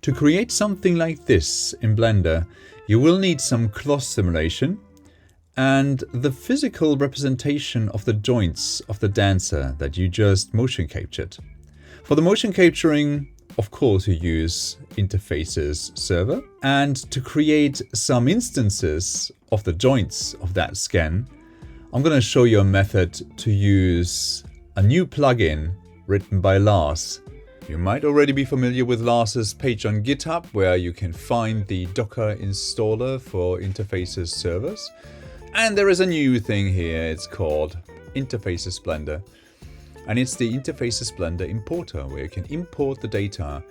To create something like this in Blender, you will need some cloth simulation and the physical representation of the joints of the dancer that you just motion captured. For the motion capturing, of course, you use interfaces server. And to create some instances of the joints of that scan, I'm going to show you a method to use a new plugin written by Lars. You might already be familiar with Lars's page on GitHub, where you can find the Docker installer for interfaces servers. And there is a new thing here. It's called Interfaces Blender. And it's the Interfaces Blender importer, where you can import the data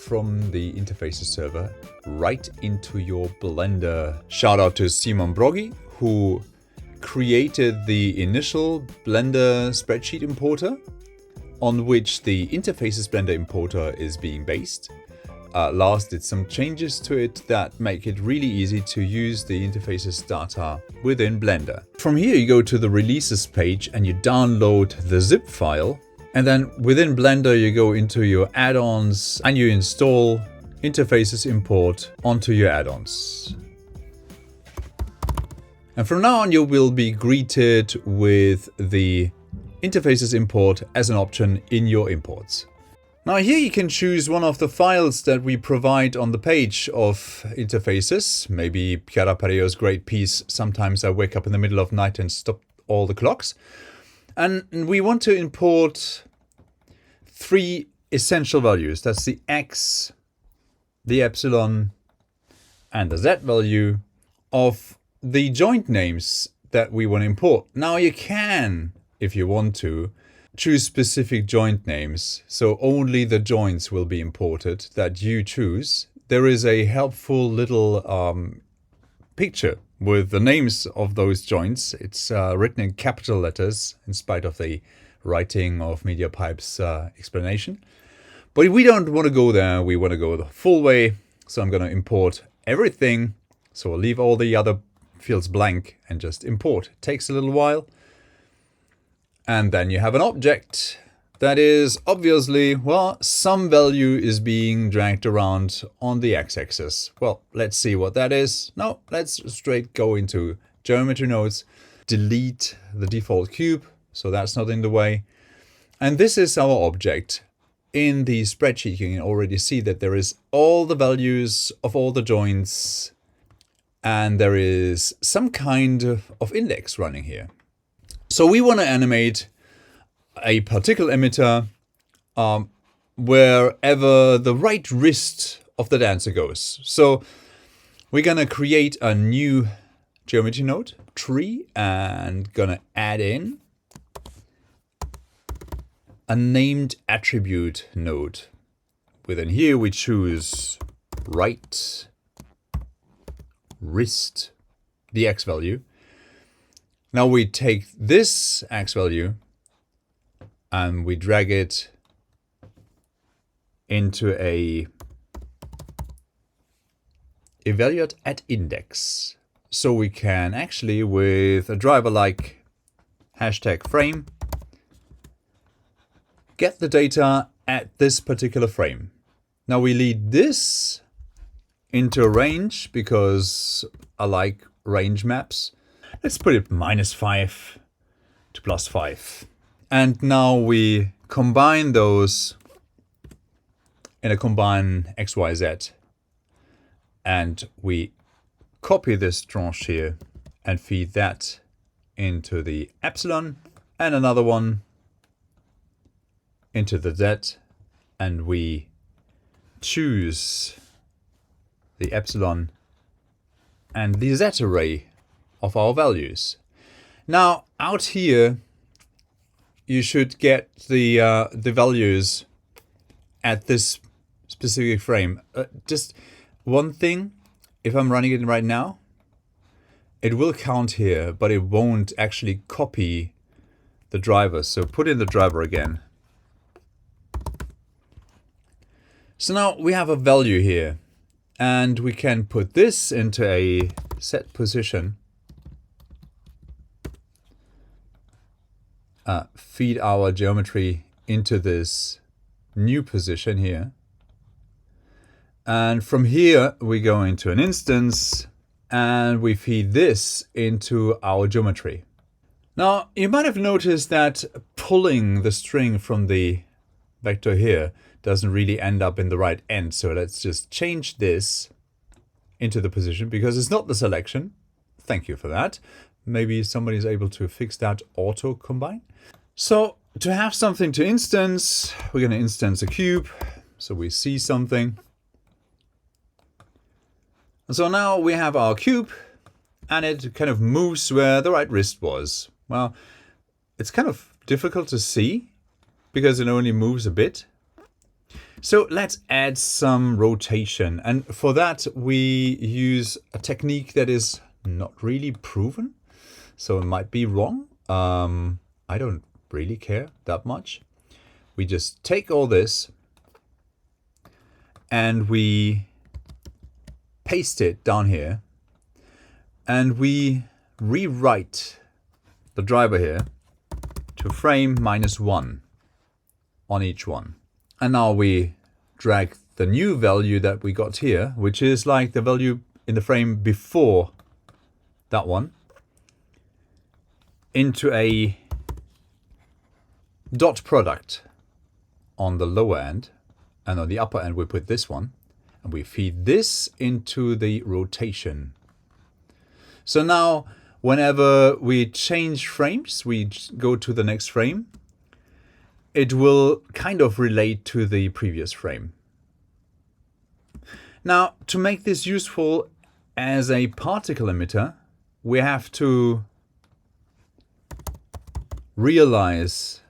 from the interfaces server right into your Blender. Shout out to Simon Broggi, who created the initial Blender spreadsheet importer, on which the Interfaces Blender importer is being based. Lars did some changes to it that make it really easy to use the interfaces data within Blender. From here you go to the releases page and you download the zip file. And then within Blender you go into your add-ons and you install Interfaces Import onto your add-ons. And from now on you will be greeted with the Interfaces Import as an option in your imports. Now here you can choose one of the files that we provide on the page of interfaces. Maybe Chiara Pereo's great piece, Sometimes I Wake Up in the Middle of Night and Stop All the Clocks. And we want to import 3 essential values. That's the X, the Epsilon, and the Z value of the joint names that we want to import. Now you can, if you want to, choose specific joint names. So only the joints will be imported that you choose. There is a helpful little picture with the names of those joints. It's written in capital letters in spite of the writing of Mediapipe's explanation. But we don't want to go there. We want to go the full way. So I'm going to import everything. So I'll leave all the other fields blank and just import. It takes a little while. And then you have an object that is obviously, well, some value is being dragged around on the x-axis. Well, let's see what that is. No, let's straight go into geometry nodes, delete the default cube, so that's not in the way. And this is our object. In the spreadsheet, you can already see that there is all the values of all the joints, and there is some kind of index running here. So we want to animate a particle emitter wherever the right wrist of the dancer goes. So we're going to create a new geometry node, tree, and going to add in a named attribute node. Within here we choose right wrist, the X value. Now we take this X value and we drag it into a evaluate at index. So we can actually, with a driver like hashtag frame, get the data at this particular frame. Now we lead this into a range because I like range maps. Let's put it -5 to +5. And now we combine those in a combine XYZ. And we copy this tranche here and feed that into the epsilon and another one into the Z. And we choose the epsilon and the Z array of our values. Now out here you should get the values at this specific frame. Just one thing, if I'm running it right now, it will count here, but it won't actually copy the driver. So put in the driver again. So now we have a value here, and we can put this into a set position. Feed our geometry into this new position here. And from here, we go into an instance and we feed this into our geometry. Now, you might have noticed that pulling the string from the vector here doesn't really end up in the right end. So let's just change this into the position because it's not the selection. Thank you for that. Maybe somebody's able to fix that auto combine. So to have something to instance, we're going to instance a cube. So we see something. And so now we have our cube and it kind of moves where the right wrist was. Well, it's kind of difficult to see because it only moves a bit. So let's add some rotation. And for that, we use a technique that is not really proven. So it might be wrong. I don't really care that much. We just take all this and we paste it down here. And we rewrite the driver here to frame -1 on each one. And now we drag the new value that we got here, which is like the value in the frame before that one, into a dot product on the lower end. And on the upper end, we put this one. And we feed this into the rotation. So now, whenever we change frames, we go to the next frame, it will kind of relate to the previous frame. Now, to make this useful as a particle emitter, we have to realize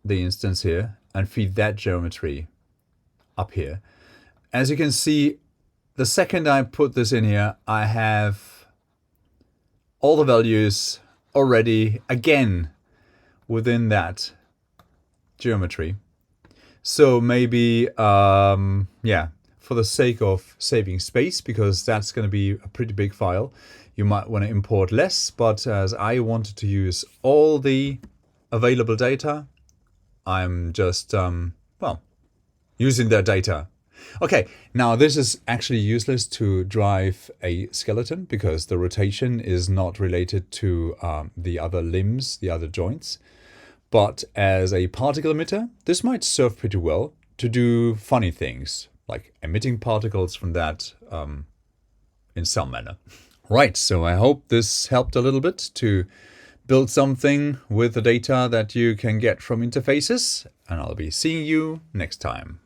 the instance here and feed that geometry up here. As you can see, the second I put this in here, I have all the values already again within that geometry. So maybe, yeah, for the sake of saving space, because that's going to be a pretty big file, you might want to import less. But as I wanted to use all the available data, I'm just, well, using their data. Okay, now this is actually useless to drive a skeleton because the rotation is not related to the other limbs, the other joints. But as a particle emitter, this might serve pretty well to do funny things, like emitting particles from that in some manner. Right, so I hope this helped a little bit to build something with the data that you can get from interfaces, and I'll be seeing you next time.